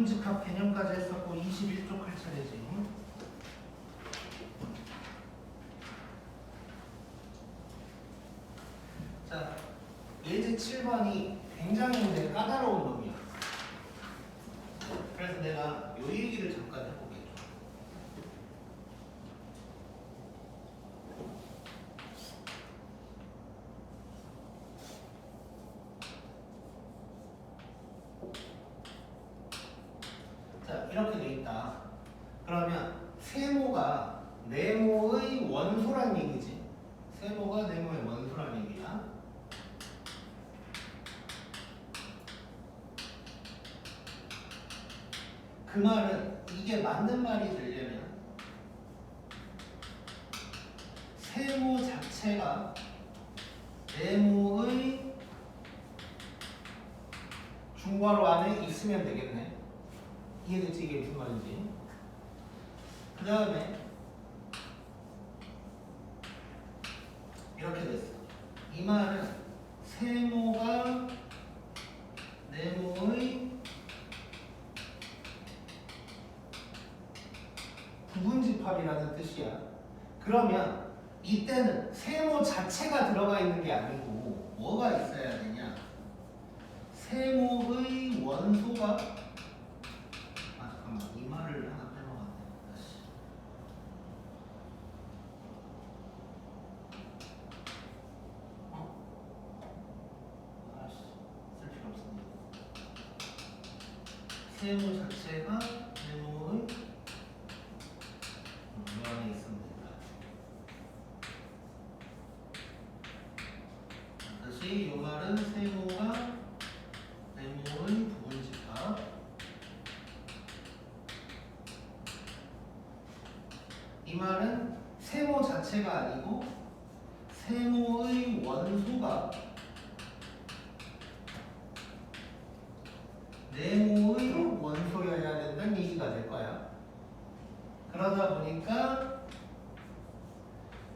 부분집합 개념까지 했었고 21쪽 할 차례지. 자, 예제 7번이 굉장히 근데 까다로운 놈이야. 그래서 내가 요 얘기를 잠깐 해보겠죠. 자, 이렇게 돼 있다. 그러면 세모가 네모의 원소란 얘기지. 세모가 네모의 원소란 얘기야. 그 말은 이게 맞는 말이 되려면 세모 자체가 네모의 중괄호 안에 있으면 되겠네. 이해됐지? 이게 무슨 말인지. 그 다음에 이렇게 됐어. 이 말은 세모가 네모의 부분집합이라는 뜻이야. 그러면 이때는 세모 자체가 들어가 있는 게 아니고 뭐가 있어야 되냐? 세모의 원소가 잠깐만, 이 말을 하나 빼먹었네. 다시. 쓸 필요 없습니다. 세모 자체가 네모의 이 안에 있으면 된다. 다시 이 말은 세모가 네모의 부분집합. 이 말은 세모 자체가 아니고 세모의 원소가 네모의 원소여야 된다는 얘기가 될 거야. 그러다 보니까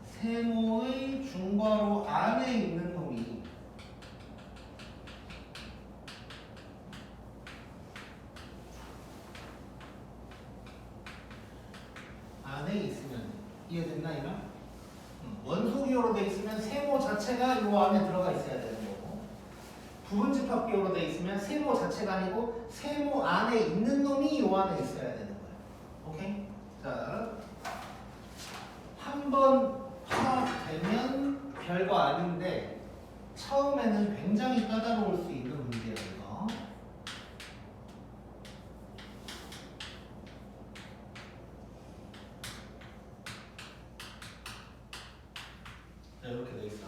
세모의 중괄호 안에 있는 놈이 안에 있으면 이해됐나 이나? 원소 기호로 돼 있으면 세모 자체가 이 안에 들어가 있어야 되는 거고, 부분집합 기호로 돼 있으면 세모 자체가 아니고 세모 안에 있는 놈이 이 안에 있어야 되는 거야. 오케이? 자, 한번 파악되면 별거 아닌데 처음에는 굉장히 까다로울 수 있는 문제야 이거. 자, 이렇게 돼 있어.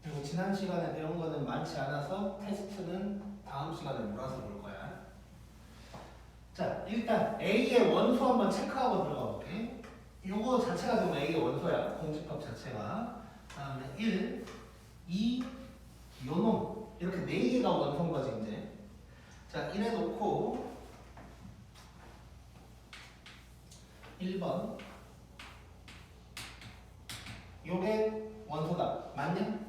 그리고 지난 시간에 배운 거는 많지 않아서 테스트는 다음 시간에 몰아서 볼 거야. 자, 일단 A의 원소 한번 체크하고 들어가 볼게. 요거 자체가 지금 A의 원소야. 공집합 자체가. 다음에 1, 2, 요놈. 이렇게 4개가 원소인 거지 이제. 자, 이래 놓고 1번 요게 원소다. 맞냐?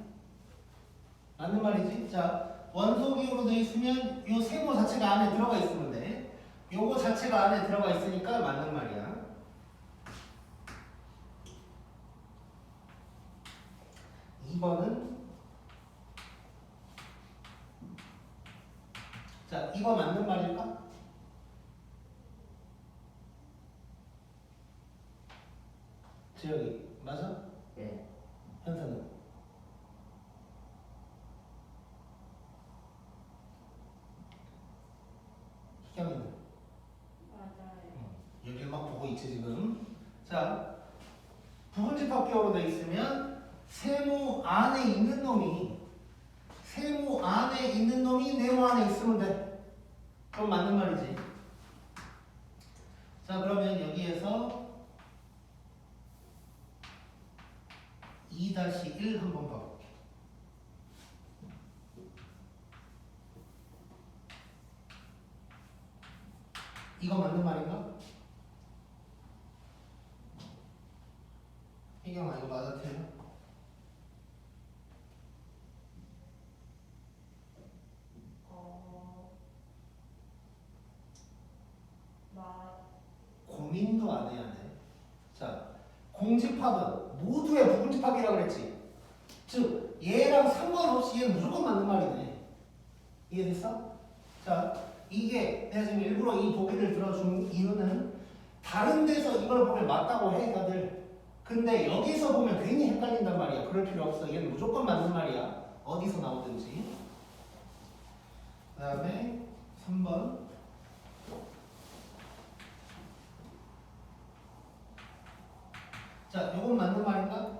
맞는 말이지? 자, 원소 기호로 되어 있으면 요 세모 자체가 안에 들어가 있으면 돼. 요거 자체가 안에 들어가 있으니까 맞는 말이야. 2번은 자, 이거 맞는 말일까? 지혁이 맞아? 네. 현서는? 희경이는? 맞아요. 여기를 막 보고 있지 지금. 자, 부분집합 기호로 되어 있으면 세모 안에 있는 놈이 네모 안에 있으면 돼. 그럼 맞는 말이지. 자, 그러면 여기에서 2-1 한번 봐볼게. 이거 맞는 말인가? 희경아, 이거 맞아 틀려? 동집합은 모두의 부분집합이라고 그랬지. 즉 얘랑 상관없이 얘는 무조건 맞는 말이네. 이해됐어? 자, 이게 내가 지금 일부러 이 보기를 들어준 이유는 다른 데서 이걸 보면 맞다고 해 다들. 근데 여기서 보면 괜히 헷갈린단 말이야. 그럴 필요 없어. 얘는 무조건 맞는 말이야. 어디서 나오든지. 그 다음에 3번. 자, 요건 맞는 말인가?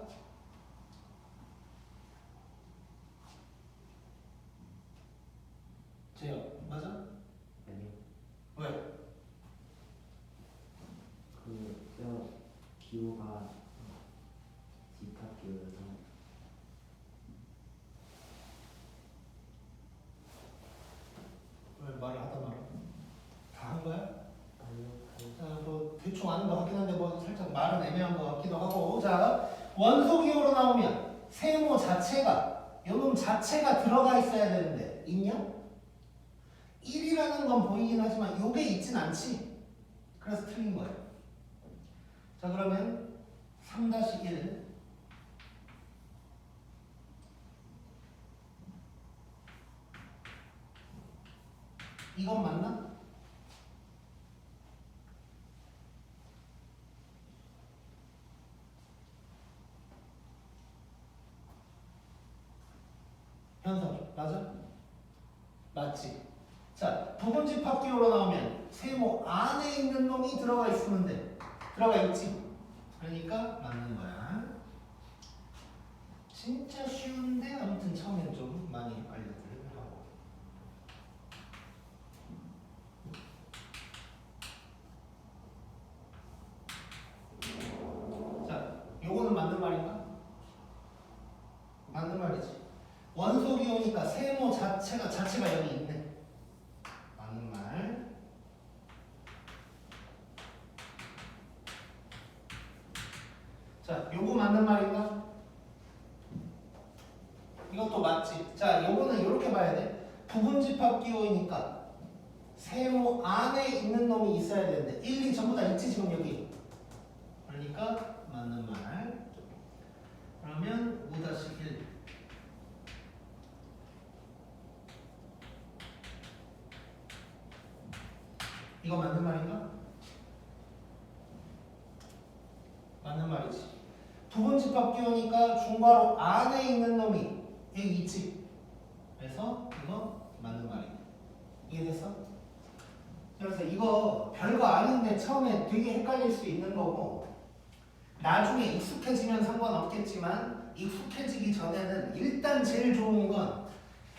재요, 맞아? 아니요. 왜? 뼈 기호가 집합 기호여서 왜 말을 하다 말아? 다 한 거야? 아니요. 자, 뭐 대충 아는 것 같긴 한데 뭐 살짝 말은 애매한 것 같기도 하고. 자, 원소기호로 나오면 세모 자체가 요놈 자체가 들어가 있어야 되는데 있냐? 1이라는 건 보이긴 하지만 요게 있진 않지. 그래서 틀린 거야. 자, 그러면 3-1 이건 맞나? 현석 맞아? 맞지? 자, 부분집합기호로 나오면 세모 안에 있는 놈이 들어가 있으면 돼. 들어가 있지? 그러니까 맞는 거야. 진짜 쉬운데 아무튼 처음엔 좀 많이 알려드리려고. 자, 요거는 맞는 말인가? 맞는 말이지. 원소기호니까 세모 자체가 여기 있네. 맞는 말. 자, 요거 맞는 말인가? 이것도 맞지. 자, 요거는 이렇게 봐야 돼. 부분집합기호이니까 세모 안에 있는 놈이 있어야 되는데 1, 2 전부 다 있지 지금 여기. 그러니까 맞는 말. 그러면 5-1 이거 맞는 말인가? 맞는 말이지. 부분집합기호니까 중괄호 안에 있는 놈이 여기 있지. 그래서 이거 맞는 말이야. 이해됐어? 그래서 이거 별거 아닌데 처음에 되게 헷갈릴 수 있는 거고 나중에 익숙해지면 상관없겠지만 익숙해지기 전에는 일단 제일 좋은 건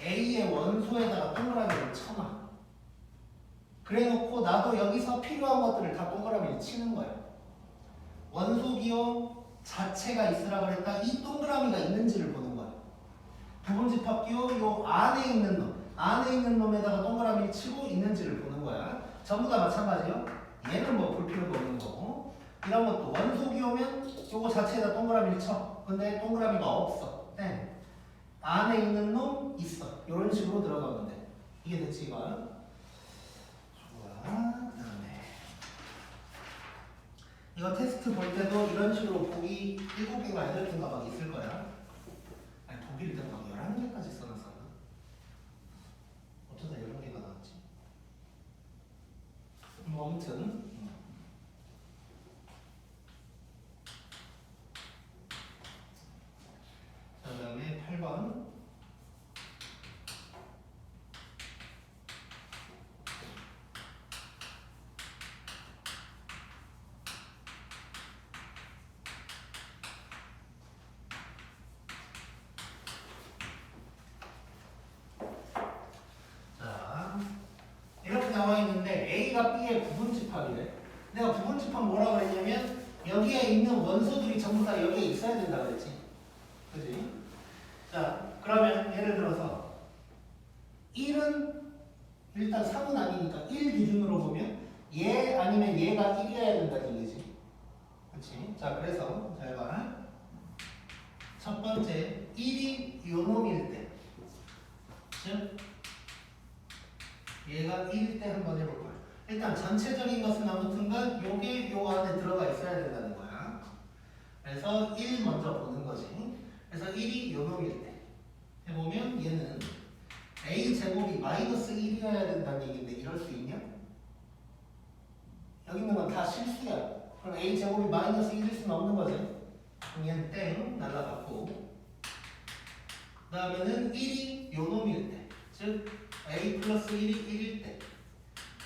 A의 원소에다가 동그라미를 쳐놔. 그래놓고 나도 여기서 필요한 것들을 다 동그라미를 치는 거야. 원소기호 자체가 있으라 그랬다. 이 동그라미가 있는지를 보는 거야. 부분집합기호 요 안에 있는 놈, 안에 있는 놈에다가 동그라미를 치고 있는지를 보는 거야. 전부 다 마찬가지요. 얘는 뭐 볼 필요도 없는 거고. 이런 것도 원소기호면 요거 자체에다 동그라미를 쳐. 근데 동그라미가 없어. 땡. 안에 있는 놈 있어. 이런 식으로 들어가면 돼. 이게 됐지 이거? 좋아. 그다음에 이거 테스트 볼 때도 이런 식으로 보기 7개가 8개인가 막 있을 거야. 아니 보기를 때막 11개까지 써놨었나? 어쩌다 11개가 나왔지? 뭐 아무튼 자, 그 다음에 8번 자 이렇게 나와 있는데 A가 B의 부분집합이래. 내가 부분집합 뭐라고 그랬냐면 여기에 있는 원소들이 전부 다 여기에 있어야 된다 그랬지. 그지? 자 그러면 예를 들어서 1은 일단 3은 아니니까 1 기준으로 보면 얘 아니면 얘가 1이어야 된다는 얘기지. 그치? 자 그래서 잘 봐. 첫 번째 1이 요 놈일 때 즉 얘가 1일 때 한번 해볼 거야. 일단 전체적인 것은 아무튼간 요게 요 안에 들어가 있어야 된다는 거야. 중에서 1 먼저 보는 거지. 그래서 1이 요 놈일 때 해보면 얘는 a 제곱이 마이너스 1이어야 된다는 얘기인데 이럴 수 있냐? 여기 있는 건 다 실수야. 그럼 a 제곱이 마이너스 1일 수는 없는 거지. 그럼 얘는 땡 날라갔고, 그 다음에는 1이 요 놈일 때, 즉 a 플러스 1이 1일 때,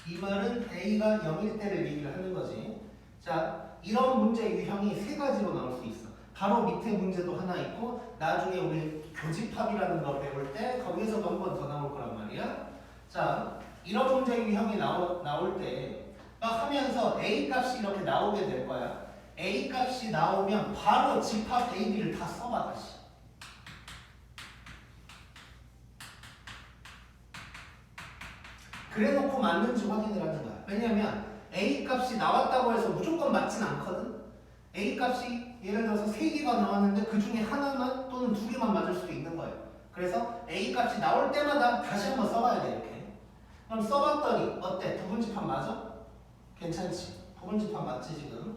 이 말은 a가 0일 때를 얘기를 하는 거지. 자, 이런 문제 유형이 세 가지로 나올 수 있어. 바로 밑에 문제도 하나 있고, 나중에 우리 교집합이라는 걸 배울 때 거기에서도 한 번 더 나올 거란 말이야. 자, 이런 문제 유형이 나올 때 막 하면서 a 값이 이렇게 나오게 될 거야. a 값이 나오면 바로 집합 a, b를 다 써봐 다시. 그래놓고 맞는지 확인을 하는 거야. 왜냐면 a 값이 나왔다고 해서 무조건 맞진 않거든. a 값이 예를 들어서 3개가 나왔는데 그 중에 하나만 또는 2개만 맞을 수도 있는 거예요. 그래서 a 값이 나올 때마다 다시 한번 써봐야 돼 이렇게. 그럼 써봤더니 어때? 부분집합 맞아? 괜찮지? 부분집합 맞지 지금?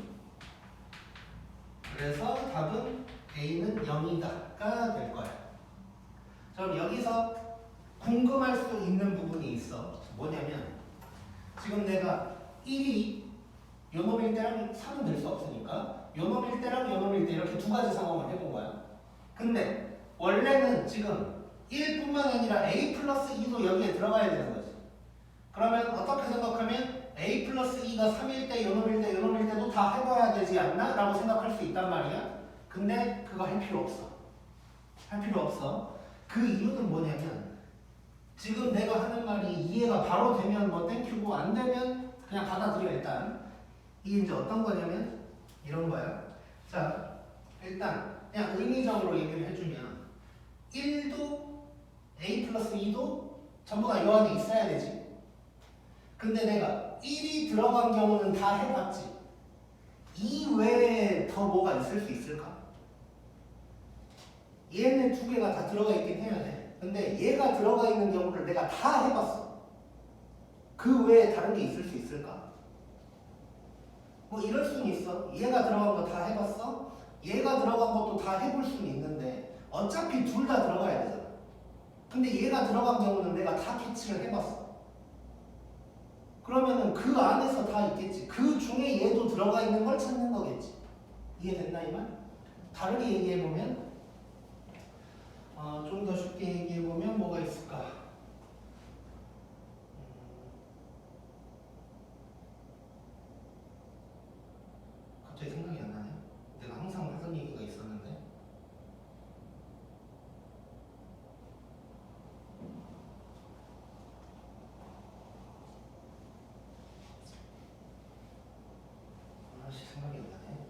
그래서 답은 a는 0이다가 될 거야. 그럼 여기서 궁금할 수 있는 부분이 있어. 뭐냐면 지금 내가 1이 요 놈일 때랑 3은 될 수 없으니까 요 놈일 때랑 요 놈일 때 이렇게 두 가지 상황을 해본 거야. 근데 원래는 지금 1뿐만 아니라 a 플러스 2도 여기에 들어가야 되는 거지. 그러면 어떻게 생각하면 a 플러스 2가 3일 때, 요 놈일 때, 요 놈일 때도 다 해봐야 되지 않나? 라고 생각할 수 있단 말이야. 근데 그거 할 필요 없어. 할 필요 없어. 그 이유는 뭐냐면 지금 내가 하는 말이 이해가 바로 되면 뭐 땡큐고 안 되면 그냥 받아들여 일단. 이게 이제 어떤 거냐면 이런 거야. 자, 일단 그냥 의미적으로 얘기를 해주면 1도 a 플러스 2도 전부 다 요 안에 있어야 되지. 근데 내가 1이 들어간 경우는 다 해봤지. 이 외에 더 뭐가 있을 수 있을까? 얘네 두 개가 다 들어가 있긴 해야 돼. 근데 얘가 들어가 있는 경우를 내가 다 해봤어. 그 외에 다른 게 있을 수 있을까? 뭐 이럴 수는 있어. 얘가 들어간 거 다 해봤어. 얘가 들어간 것도 다 해볼 수는 있는데 어차피 둘 다 들어가야 되잖아. 근데 얘가 들어간 경우는 내가 다 캐치를 해봤어. 그러면은 그 안에서 다 있겠지. 그 중에 얘도 들어가 있는 걸 찾는 거겠지. 이해됐나 이 말? 다르게 얘기해보면 좀 더 쉽게 얘기해보면 뭐가 있을까? 갑자기 생각이 안 나네. 내가 항상 하던 얘기가 있었는데. 하나씩 생각이 안 나네.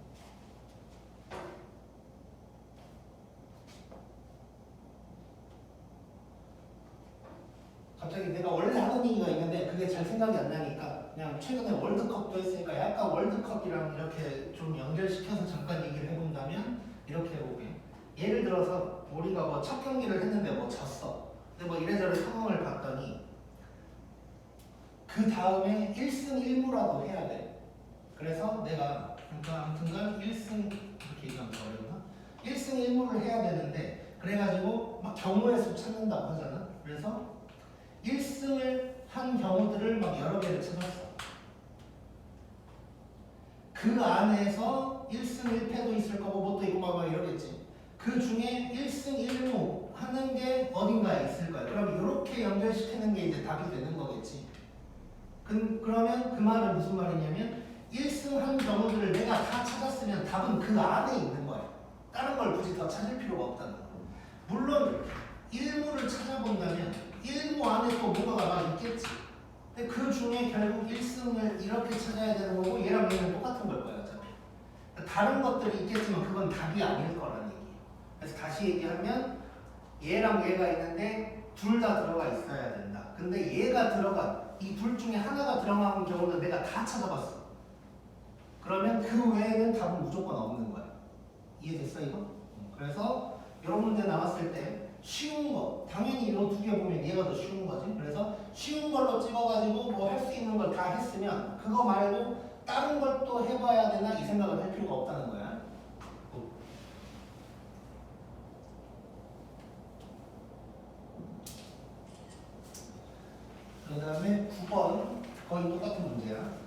갑자기 내가 원래 하던 얘기가 있는데 그게 잘 생각이 안 나니까 그냥 최근에 월드컵도 했으니까 약간 월드컵이랑 이렇게 좀 연결시켜서 잠깐 얘기를 해본다면 이렇게 해보게. 예를 들어서 우리가 뭐 첫 경기를 했는데 뭐 졌어. 근데 뭐 이래저래 상황을 봤더니 그 다음에 1승 1무라도 해야 돼. 그래서 내가 그러니까 아무튼간 1승 이렇게 얘기하면 어려우나? 1승 1무를 해야 되는데 그래가지고 막 경우의 수 찾는다고 하잖아. 그래서 1승을 한 경우들을 막 여러 개를 찾았어. 그 안에서 1승 1패도 있을 거고 뭐 또 있고 막 이러겠지. 그 중에 1승 1무 하는 게 어딘가에 있을 거야. 그럼 이렇게 연결시키는 게 이제 답이 되는 거겠지. 그러면 그 말은 무슨 말이냐면 1승 한 경우들을 내가 다 찾았으면 답은 그 안에 있는 거야. 다른 걸 굳이 더 찾을 필요가 없다는 거. 물론 1무를 찾아본다면 1무 안에 또 뭐가 막 있겠지. 근데 그 중에 결국 1승을 이렇게 찾아야 되는 거고 얘랑 얘는 똑같은 걸 거야 어차피. 그러니까 다른 것들이 있겠지만 그건 답이 아닐 거라는 얘기예요. 그래서 다시 얘기하면 얘랑 얘가 있는데 둘 다 들어가 있어야 된다. 근데 얘가 들어간 이 둘 중에 하나가 들어간 경우는 내가 다 찾아봤어. 그러면 그 외에는 답은 무조건 없는 거야. 이해됐어 이거? 그래서 이런 문제 나왔을 때 쉬운 거 당연히 이 두 개 보면 얘가 더 쉬운 거지. 그래서 쉬운 걸로 찍어가지고 뭐 할 수 있는 걸 다 했으면 그거 말고 다른 걸 또 해봐야 되나 이 생각을 할 필요가 없다는 거야. 거의 똑같은 문제야.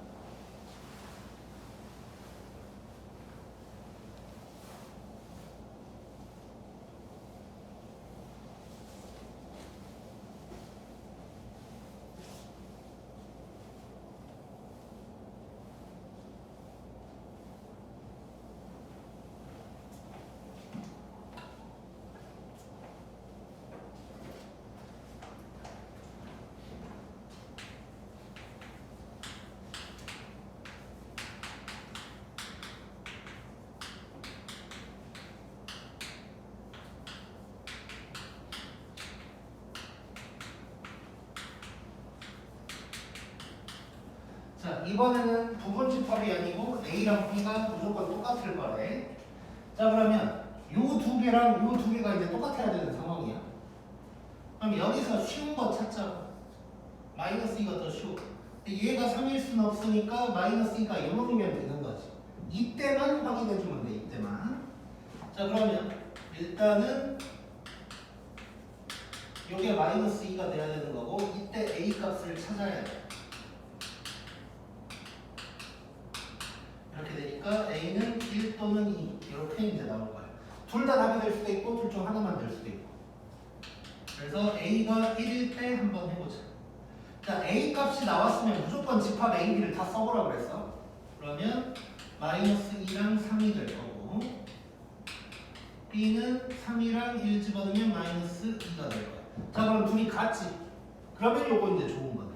자, 이번에는 부분 집합이 아니고 A랑 B가 무조건 똑같을 거래. 자, 그러면 요 두 개랑 요 두 개가 이제 똑같아야 되는 상황이야. 그럼 여기서 쉬운 거 찾자. 마이너스 2가 더 쉬워. 근데 얘가 3일 수는 없으니까 마이너스 2가 0이면 되는 거지. 이때만 확인해주면 돼, 이때만. 자, 그러면 일단은 요게 마이너스 2가 돼야 되는 거고, 이때 A 값을 찾아야 돼. 이렇게 되니까 A는 1 또는 2 이렇게 이제 나올 거예요. 둘 다 답이 될 수도 있고 둘 중 하나만 될 수도 있고. 그래서 A가 1일 때 한번 해보자. 자, A 값이 나왔으면 무조건 집합 A, B를 다 써보라 그랬어. 그러면 마이너스 2랑 3이 될 거고 B는 3이랑 1 집어넣으면 마이너스 2가 될 거야. 자, 그럼 둘이 같지? 그러면 요거 이제 좋은 거네.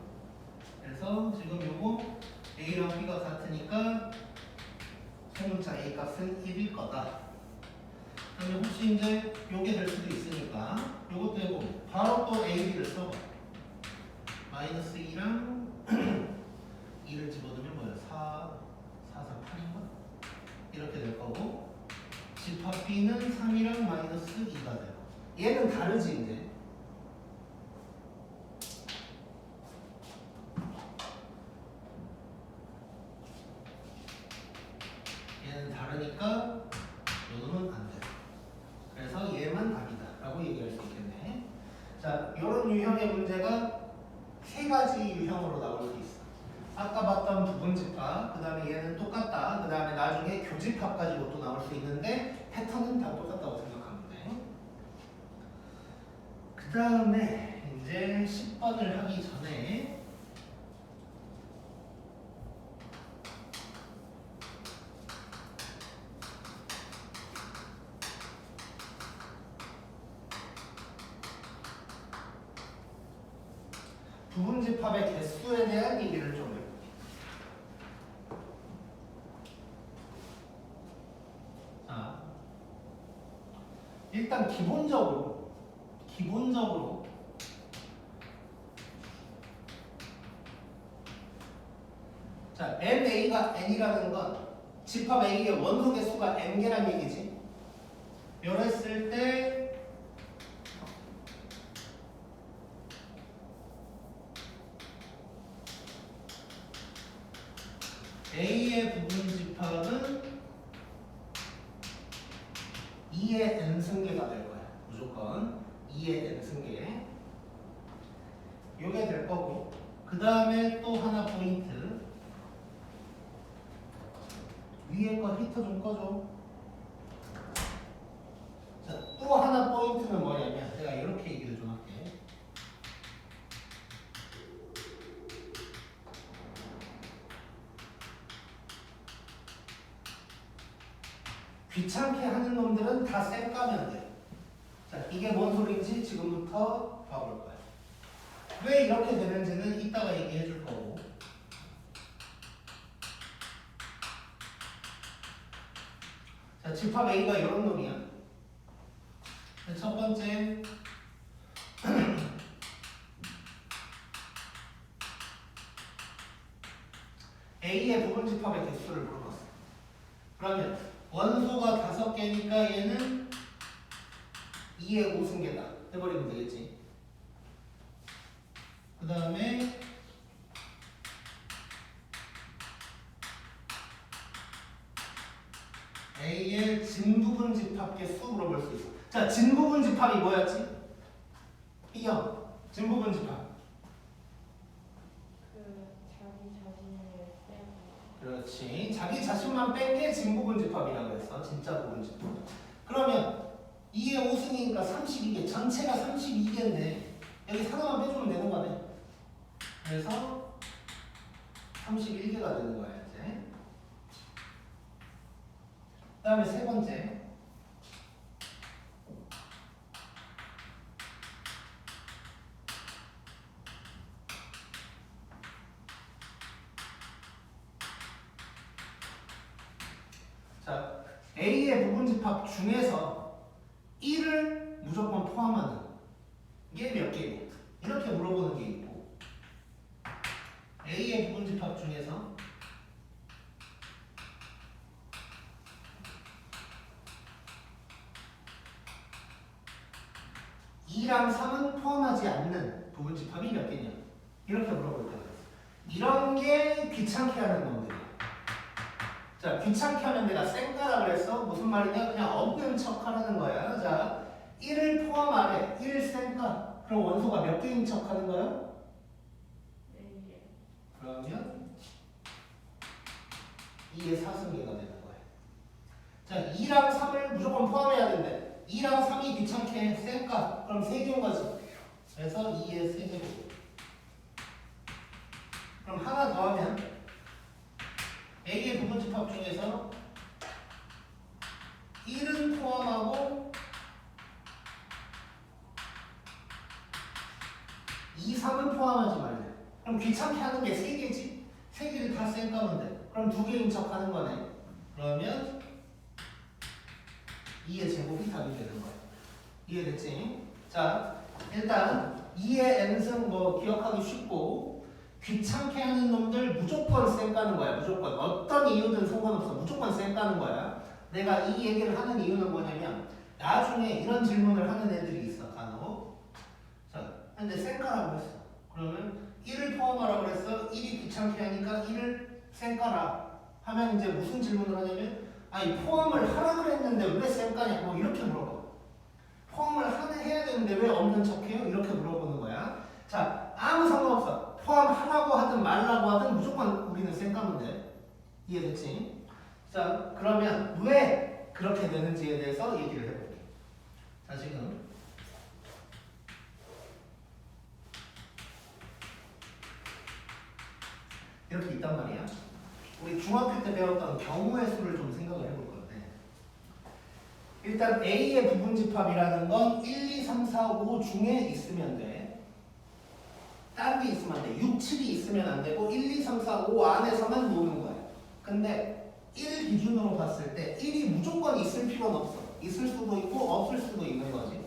그래서 지금 요거 A랑 B가 같으니까 소문자 A 값은 1일 거다. 그러면 혹시 이제 요게 될 수도 있으니까 요것도 해보고 바로 또 A, B를 써봐. 마이너스 2랑 2를 집어넣으면 뭐야? 4, 4, 8인가? 이렇게 될 거고 집합 B는 3이랑 마이너스 2가 돼요. 얘는 다르지 이제. 얘는 다르니까 요놈은 안 돼. 그래서 얘만 답이다 라고 얘기할 수 있겠네. 자, 이런 유형의 문제가 세 가지 유형으로 나올 수 있어. 아까 봤던 부분집합, 그 다음에 얘는 똑같다, 그 다음에 나중에 교집합 가지고 또 나올 수 있는데 패턴은 다 똑같다고 생각하면 돼. 그 다음에 이제 10번을 하기 전에 부분집합의 개수에 대한 얘기를 좀 해볼게요. 자, 일단 기본적으로 자, MA가 N이라는 건 집합 A의 원소 개수가 N개란 얘기지. 이랬을 때 A의 부분 집합은 2의 n승계가 될 거야. 무조건 2의 n승계. 요게 될 거고 그 다음에 또 하나 포인트 위에 거 히터 좀 꺼줘. 자, 또 하나 포인트는 뭐냐면 내가 이렇게 얘기를 좀 할게. 귀찮게 하는 놈들은 다 쌩 까면 돼. 자, 이게 뭔 소리인지 지금부터 봐볼 거야. 왜 이렇게 되는지는 이따가 얘기해 줄 거고. 자, 집합 A가 이런 놈이야. 자, 첫 번째 A의 부분 집합의 개수를 물어봤어. 그러면 원소가 5개니까 얘는 2의 5승계다 해버리면 되겠지. 그 다음에 A의 진부분 집합 개수 물어볼 수 있어. 자, 진부분 집합이 뭐였지? B형 진부분 집합. 그 자기 그렇지. 자기 자신만 뺀 게 진부분집합이라고 했어. 진짜 부분집합. 그러면 2의 5승이니까 32개. 전체가 32개인데 여기 하나만 빼주면 되는 거네. 그래서 31개가 되는 거야 이제. 그 다음에 세 번째. 자, A의 부분집합 중에서 1을 무조건 포함하는 게 몇 개냐? 이렇게 물어보는 게 있고, A의 부분집합 중에서 2랑 3은 포함하지 않는 부분집합이 몇 개냐? 이렇게 물어볼 때가 있어. 이런 게 귀찮게 하는 놈들이야. 자, 귀찮게 하는 데가 쌩까라 그랬어. 무슨 말이냐? 그냥 없는 척 하라는 거야. 자, 1을 포함하래. 1 쌩까. 그럼 원소가 몇 개인 척 하는 거야? 네. 그러면 2의 4승계가 되는 거야. 자, 2랑 3을 무조건 포함해야 된대. 2랑 3이 귀찮게 해. 쌩까. 그럼 3개인 거지. 그래서 2의 3제곱. 그럼 하나 더 하면 A의 부분집합 중에서 1은 포함하고 2, 3은 포함하지 말래. 그럼 귀찮게 하는 게 3개지? 3개를 다 쌩까면 돼. 그럼 2개인 척 하는 거네. 그러면 2의 제곱이 답이 되는 거야. 이해됐지? 자, 일단 2의 n승 뭐 기억하기 쉽고, 귀찮게 하는 놈들 무조건 쌩 까는 거야. 무조건. 어떤 이유든 상관없어. 무조건 쌩 까는 거야. 내가 이 얘기를 하는 이유는 뭐냐면 나중에 이런 질문을 하는 애들이 있어. 간혹. 자, 근데 쌩 까라고 했어. 그러면 1을 포함하라고 그랬어. 1이 귀찮게 하니까 1을 쌩 까라 하면 이제 무슨 질문을 하냐면, 아니 포함을 하라 그랬는데 왜 쌩 까냐? 뭐 이렇게 물어봐. 포함을 해야 되는데 왜 없는 척해요? 이렇게 물어보는 거야. 자, 아무 상관없어. 포함하라고 하든 말라고 하든 무조건 우리는 쌩 까면 돼. 이해됐지? 자, 그러면 왜 그렇게 되는지에 대해서 얘기를 해볼게. 자, 지금 이렇게 있단 말이야. 우리 중학교 때 배웠던 경우의 수를 좀 생각을 해볼 건데, 일단 A의 부분집합이라는 건 1, 2, 3, 4, 5 중에 있으면 돼. 다른 게 있으면 안 돼. 6, 7이 있으면 안 되고 1, 2, 3, 4, 5 안에서만 노는 거야. 근데 1 기준으로 봤을 때 1이 무조건 있을 필요는 없어. 있을 수도 있고 없을 수도 있는 거지.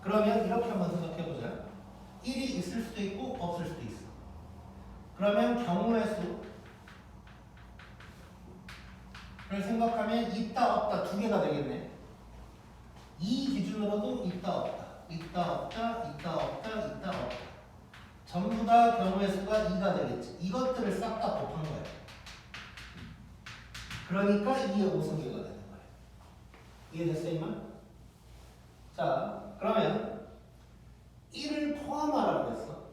그러면 이렇게 한번 생각해보자. 1이 있을 수도 있고 없을 수도 있어. 그러면 경우의 수를 생각하면 있다 없다 두 개가 되겠네. 2 기준으로도 있다 없다, 있다 없다, 있다 없다, 있다 없다. 전부 다 경우의 수가 2가 되겠지. 이것들을 싹 다 곱한 거야. 그러니까 2의 5승계가 되는 거야. 이해됐어, 이만? 자, 그러면 1을 포함하라고 했어.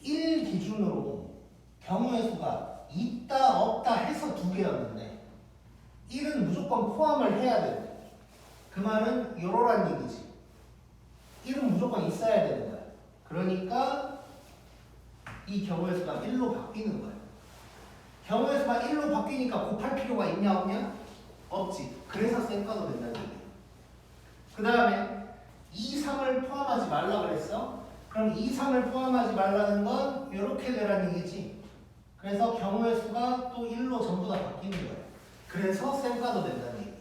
1 기준으로 경우의 수가 있다 없다 해서 두 개였는데 1은 무조건 포함을 해야 돼. 그 말은 요러란 얘기지. 1은 무조건 있어야 되는 거야. 그러니까 이 경우의 수가 1로 바뀌는 거야. 경우의 수가 1로 바뀌니까 곱할 필요가 있냐 없냐? 없지. 그래서 쌩까도 된다는 얘기야. 그 다음에 2, 3을 포함하지 말라 그랬어. 그럼 2, 3을 포함하지 말라는 건 이렇게 되라는 얘기지. 그래서 경우의 수가 또 1로 전부 다 바뀌는 거야. 그래서 쌩까도 된다는 얘기야.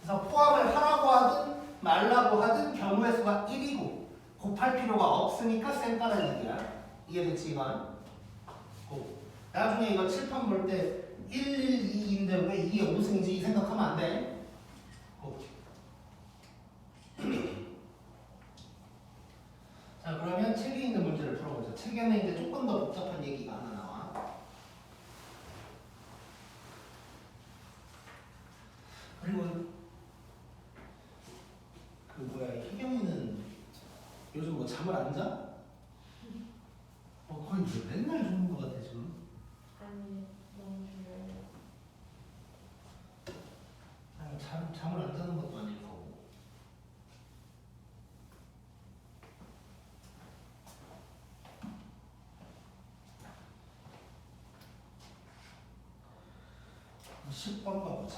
그래서 포함을 하라고 하든 말라고 하든 경우의 수가 1이고 곱할 필요가 없으니까 쌩까라는 얘기야. 이해됐지 이건? 나중에 이거 칠판 볼 때 1, 1, 2인데 왜 2의 5승이지 생각하면 안 돼. 자, 그러면 책에 있는 문제를 풀어보자. 책에는 이제 조금 더 복잡한 얘기가 하나 나와. 그리고 그 뭐야, 희경이는 요즘 뭐 잠을 안 자? 거의 맨날 주는 것 같아 지금. 10번 봐보자.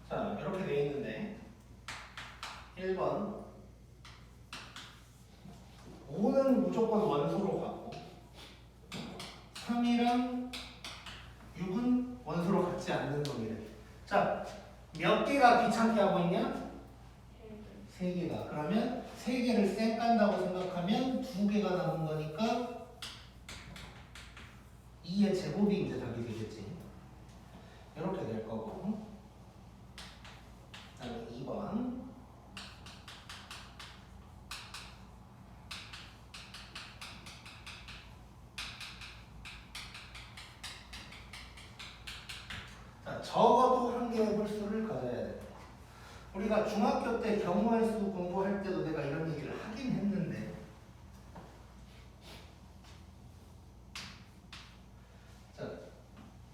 자, 이렇게 돼 있는데 1번 5는 무조건 원소로 갖고 3이랑 6은 원소로 갖지 않는 놈이래. 자, 몇 개가 귀찮게 하고 있냐? 3개가. 그러면 3개를 쌩 깐다고 생각하면 2개가 남은 거니까 2의 제곱이 이제 답이 되겠지. 이렇게 될 거고. 그다음에 2번. 자, 적어도 한 개의 홀수를 가져야 돼. 우리가 중학교 때 경우의 수 공부할 때도 내가 이런 얘기를 하긴 했는데, 자,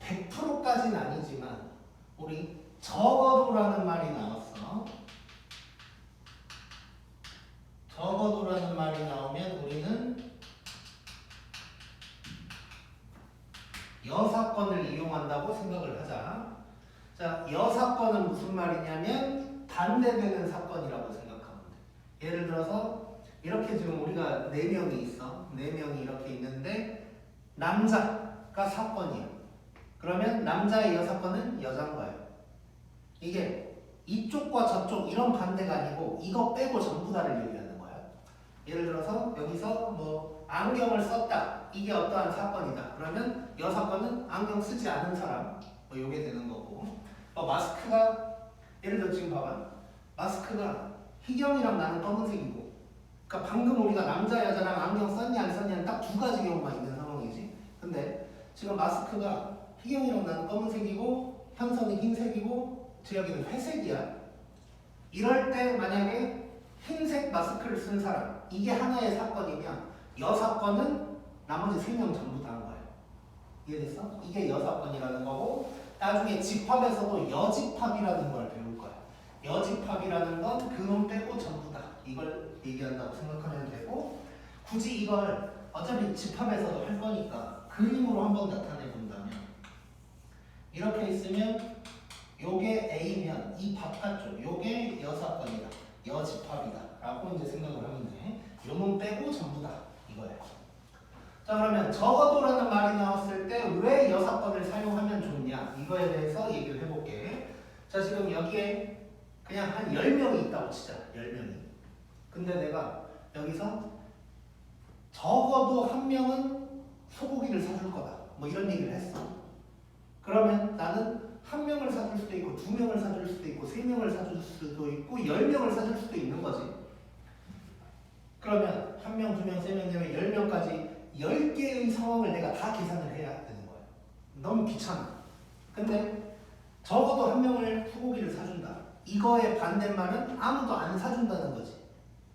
100%까지는 아니지만 우리 적어도라는 말이 나왔어. 적어도라는 말이 나오면 우리는 여사건을 이용한다고 생각을 하자. 자, 여사건은 무슨 말이냐면 반대되는 사건이라고 생각하면 돼. 예를 들어서 이렇게 지금 우리가 4명이 있어. 4명이 이렇게 있는데 남자가 사건이야. 그러면 남자의 여사건은 여자인 거야. 이게 이쪽과 저쪽 이런 반대가 아니고 이거 빼고 전부 다를 얘기하는 거야. 예를 들어서 여기서 뭐 안경을 썼다. 이게 어떠한 사건이다. 그러면 여사건은 안경 쓰지 않은 사람. 뭐 이게 되는 거고. 마스크가 예를 들어 지금 봐봐. 마스크가 희경이랑 나는 검은색이고. 그러니까 방금 우리가 남자 여자랑 안경 썼니 안 썼냐는 딱 2가지 경우만 있는 상황이지. 근데 지금 마스크가 희경이랑 나는 검은색이고 현선이 흰색이고 재혁이는 회색이야. 이럴 때 만약에 흰색 마스크를 쓴 사람 이게 하나의 사건이면 여사건은 나머지 3명 전부 다 한 거야. 이해됐어? 이게 여사건이라는 거고 나중에 집합에서도 여집합이라는 걸 배울 거야. 여집합이라는 건 그놈 빼고 전부 다 이걸 얘기한다고 생각하면 되고 굳이 이걸 어차피 집합에서도 할 거니까 그림으로 한번 나타내 본다면 이렇게 있으면 요게 A면 이 바깥쪽 요게 여사건이다. 여집합이다. 라고 이제 생각을 하면 돼. 요놈 빼고 전부 다 이거야. 자, 그러면 적어도라는 말이 나왔을 때 왜 여사건을 사용하면 좋냐 이거에 대해서 얘기를 해볼게. 자, 지금 여기에 그냥 한 10명이 있다고 치자. 10명이. 근데 내가 여기서 적어도 한 명은 소고기를 사줄 거다. 뭐 이런 얘기를 했어. 그러면 나는 한 명을 사줄 수도 있고 2명을 사줄 수도 있고 3명을 사줄 수도 있고 10명을 사줄 수도 있는 거지. 그러면 1명, 2명, 3명, 4명, 10명까지 10개의 상황을 내가 다 계산을 해야 되는 거야. 너무 귀찮아. 근데 적어도 한 명을 소고기를 사준다. 이거의 반대말은 아무도 안 사준다는 거지.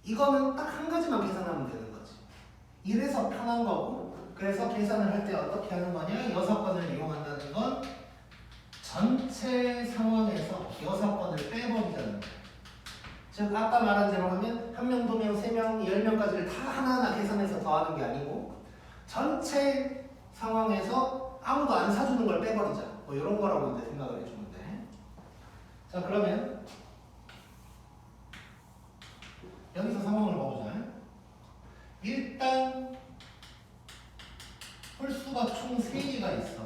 이거는 딱 한 가지만 계산하면 되는 거지. 이래서 편한 거고 그래서 계산을 할 때 어떻게 하는 거냐? 여사건을 이용한다는 건 전체 상황에서 여사건을 빼버리자는 거야. 즉 아까 말한 대로 하면 1명, 2명, 3명, 10명까지를 다 하나하나 계산해서 더하는 게 아니고 전체 상황에서 아무도 안 사주는 걸 빼버리자. 뭐 이런 거라고 이제 생각을 해주면 돼. 자, 그러면 여기서 상황을 봐보자. 일단 홀수가 총 3개가 있어.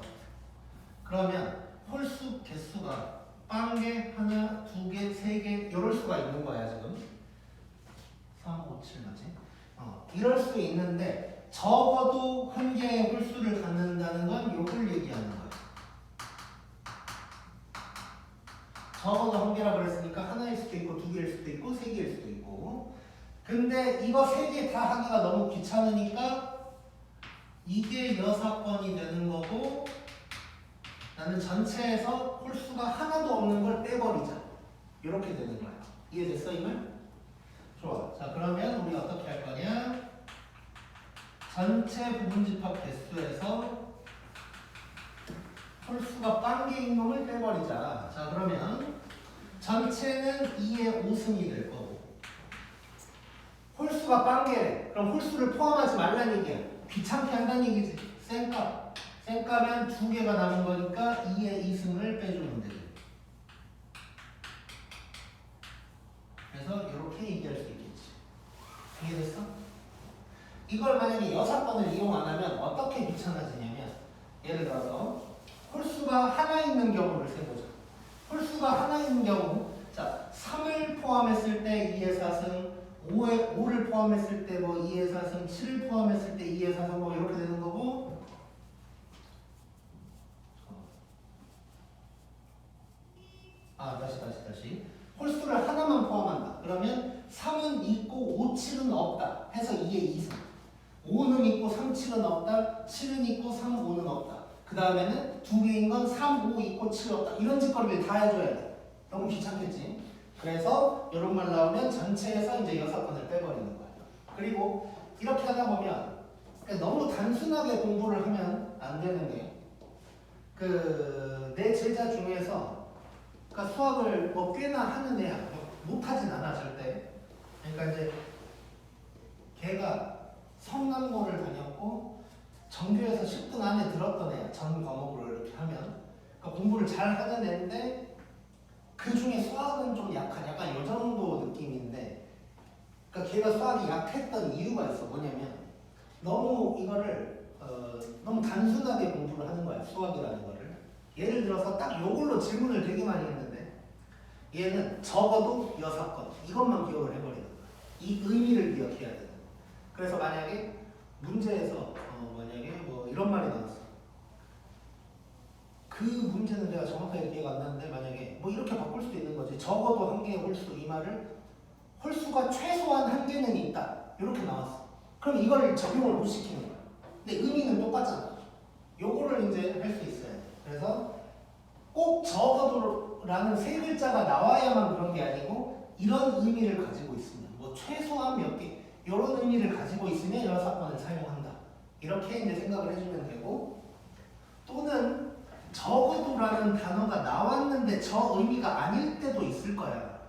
그러면 홀수 개수가 빵개, 하나, 2개, 3개 이럴 수가 있는 거야 지금. 3, 5, 7 맞지? 이럴 수 있는데 적어도 한 개의 홀수를 갖는다는 건 요걸 얘기하는 거야. 적어도 한 개라 그랬으니까 하나일 수도 있고 2개일 수도 있고 3개일 수도 있고. 근데 이거 3개 다 하기가 너무 귀찮으니까 이게 여사건이 되는 거고 나는 전체에서 홀수가 하나도 없는 걸 빼버리자. 이렇게 되는 거야. 이해됐어 이 말? 좋아. 자, 그러면 우리 어떻게 할 거냐? 전체 부분집합 개수에서 홀수가 빵개인 놈을 빼버리자. 자, 그러면 전체는 2의 5승이 될 거고 홀수가 빵개래. 그럼 홀수를 포함하지 말라는 얘기야. 귀찮게 한다는 얘기지. 쌩값. 쌩값은 2개가 남은 거니까 2의 2승을 빼주면 되지. 그래서 이렇게 얘기할 수 있겠지. 이해됐어? 이걸 만약에 여사건을 이용 안 하면 어떻게 귀찮아지냐면, 예를 들어서 홀수가 하나 있는 경우를 세보자. 홀수가 하나 있는 경우, 자 3을 포함했을 때 2의 4승, 5를 포함했을 때 뭐 2의 4승, 7을 포함했을 때 2의 4승 뭐 이렇게 되는 거고. 다시. 홀수를 하나만 포함한다. 그러면 3은 있고 5, 7은 없다. 해서 2의 2승. 5는 있고 3, 7은 없다. 7은 있고 3, 5는 없다. 그 다음에는 2개인 건 3, 5 있고 7 없다. 이런 짓거리를 다 해줘야 돼. 너무 귀찮겠지? 그래서 이런 말 나오면 전체에서 이제 6건을 빼버리는 거야. 그리고 이렇게 하다 보면 너무 단순하게 공부를 하면 안 되는 게, 내 제자 중에서 그러니까 수학을 뭐 꽤나 하는 애야. 못하진 않아 절대. 그러니까 이제 걔가 성남고를 다녔고 전교에서 10등 안에 들었던 애야. 전 과목으로 이렇게 하면. 그러니까 공부를 잘 하는 애인데 그 중에 수학은 좀 약한, 약간 요 정도 느낌인데, 그러니까 걔가 수학이 약했던 이유가 있어. 뭐냐면 너무 이거를 너무 단순하게 공부를 하는 거야. 수학이라는 거를. 예를 들어서 딱 요걸로 질문을 되게 많이 했는데 얘는 적어도 6건 이것만 기억을 해버리는 거야. 이 의미를 기억해야 되는 거야. 그래서 만약에 문제에서 만약에 뭐 이런 말이 나왔어. 그 문제는 내가 정확하게 기억 안 나는데 만약에 뭐 이렇게 바꿀 수도 있는 거지. 적어도 한 개의 홀수, 이 말을 홀수가 최소한 한 개는 있다. 이렇게 나왔어. 그럼 이걸 적용을 못 시키는 거야. 근데 의미는 똑같잖아. 요거를 이제 할 수 있어야 돼. 그래서 꼭 적어도라는 세 글자가 나와야만 그런 게 아니고 이런 의미를 가지고 있으면, 뭐 최소한 몇 개, 이런 의미를 가지고 있으면 6번을 사용한다. 이렇게 이제 생각을 해주면 되고, 또는 적어도라는 단어가 나왔는데 저 의미가 아닐 때도 있을 거야.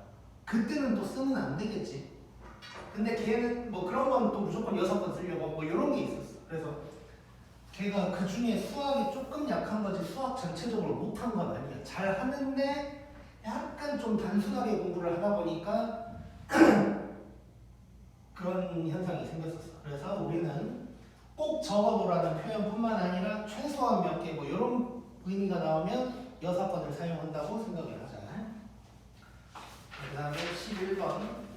그때는 또 쓰면 안 되겠지. 근데 걔는 뭐 그런 건 또 무조건 6번 쓰려고 뭐 이런 게 있었어. 그래서 걔가 그 중에 수학이 조금 약한 거지 수학 전체적으로 못한 건 아니야. 잘 하는데 약간 좀 단순하게 공부를 하다 보니까 그런 현상이 생겼었어. 그래서 우리는 꼭 적어도라는 표현뿐만 아니라 최소한 몇 개 뭐 이런 의미가 나오면 6번을 사용한다고 생각을 하자. 그 다음에 11번.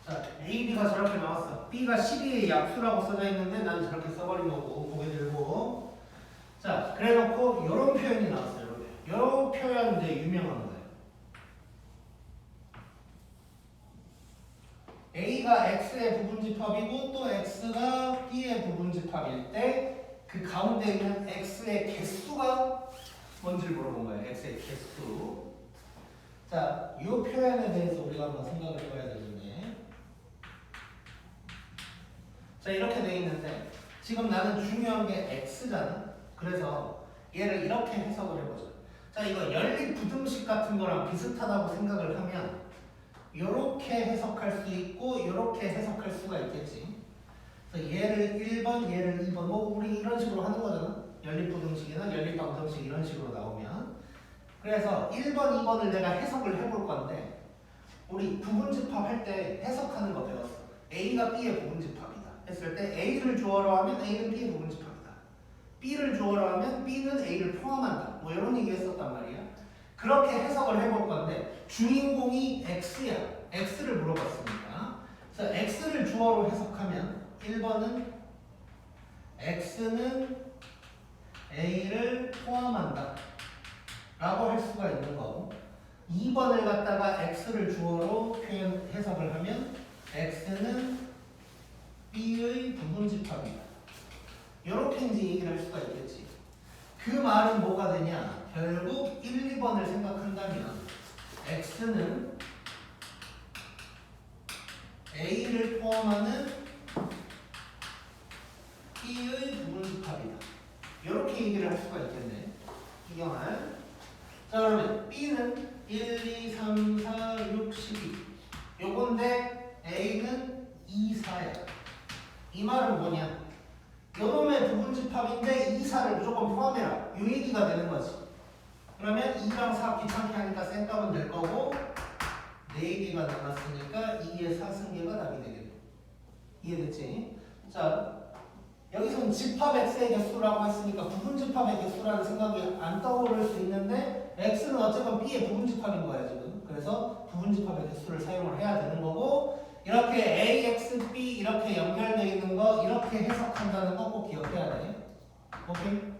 자, A, B가 저렇게 나왔어. B가 12의 약수라고 써져 있는데 나는 저렇게 써버린 거고, 고개 들고. 자, 그래 놓고 이런 표현이 나왔어요. 이런 표현 이제 유명한 거예요. A가 X의 부분집합이고 또 X가 B의 부분집합일 때 그 가운데 있는 X의 개수가 뭔지를 물어본 거예요. X의 개수. 자, 이 표현에 대해서 우리가 한번 생각을 해봐야 되는데, 자 이렇게 돼 있는데 지금 나는 중요한 게 X잖아. 그래서 얘를 이렇게 해석을 해보자. 자 이거 연립부등식 같은 거랑 비슷하다고 생각을 하면 이렇게 해석할 수 있고 이렇게 해석할 수가 있겠지. 그래서 얘를 1번, 얘를 2번, 뭐 우리 이런 식으로 하는 거잖아. 연립부등식이나 연립방정식 이런 식으로 나오면. 그래서 1번, 2번을 내가 해석을 해볼 건데 우리 부분집합 할 때 해석하는 거 배웠어. A가 B의 부분집합이다 했을 때 A를 주어로 하면 A는 B의 부분집합이다. B를 주어로 하면 B는 A를 포함한다. 뭐 이런 얘기 했었단 말이야. 그렇게 해석을 해볼 건데 주인공이 X야. X를 물어봤으니까. 그래서 X를 주어로 해석하면 1번은 X는 A를 포함한다 라고 할 수가 있는 거고, 2번을 갖다가 X를 주어로 해석을 하면 X는 B의 부분집합이다. 이렇게 이제 얘기를 할 수가 있겠지. 그 말은 뭐가 되냐? 결국 1, 2번을 생각한다면 x는 a를 포함하는 b의 부분집합이다. 이렇게 얘기를 할 수가 있겠네. 이경할. 자, 그러면 b는 1, 2, 3, 4, 6, 12. 요건데 a는 2, 4야. 이 말은 뭐냐? 요놈의 부분집합인데 2, 4를 무조건 포함해라. 요 얘기가 되는 거지. 그러면 2랑 4 귀찮게 하니까 쌩까면 될 거고 4개가 남았으니까 2의 4승계가 답이 되겠네. 이해됐지? 자, 여기서는 집합 x의 개수라고 했으니까 부분집합의 개수라는 생각이 안 떠오를 수 있는데 x는 어쨌건 b의 부분집합인 거야 지금. 그래서 부분집합의 개수를 사용을 해야 되는 거고 이렇게 a, x, b 이렇게 연결되어 있는 거 이렇게 해석한다는 거 꼭 기억해야 돼. 오케이?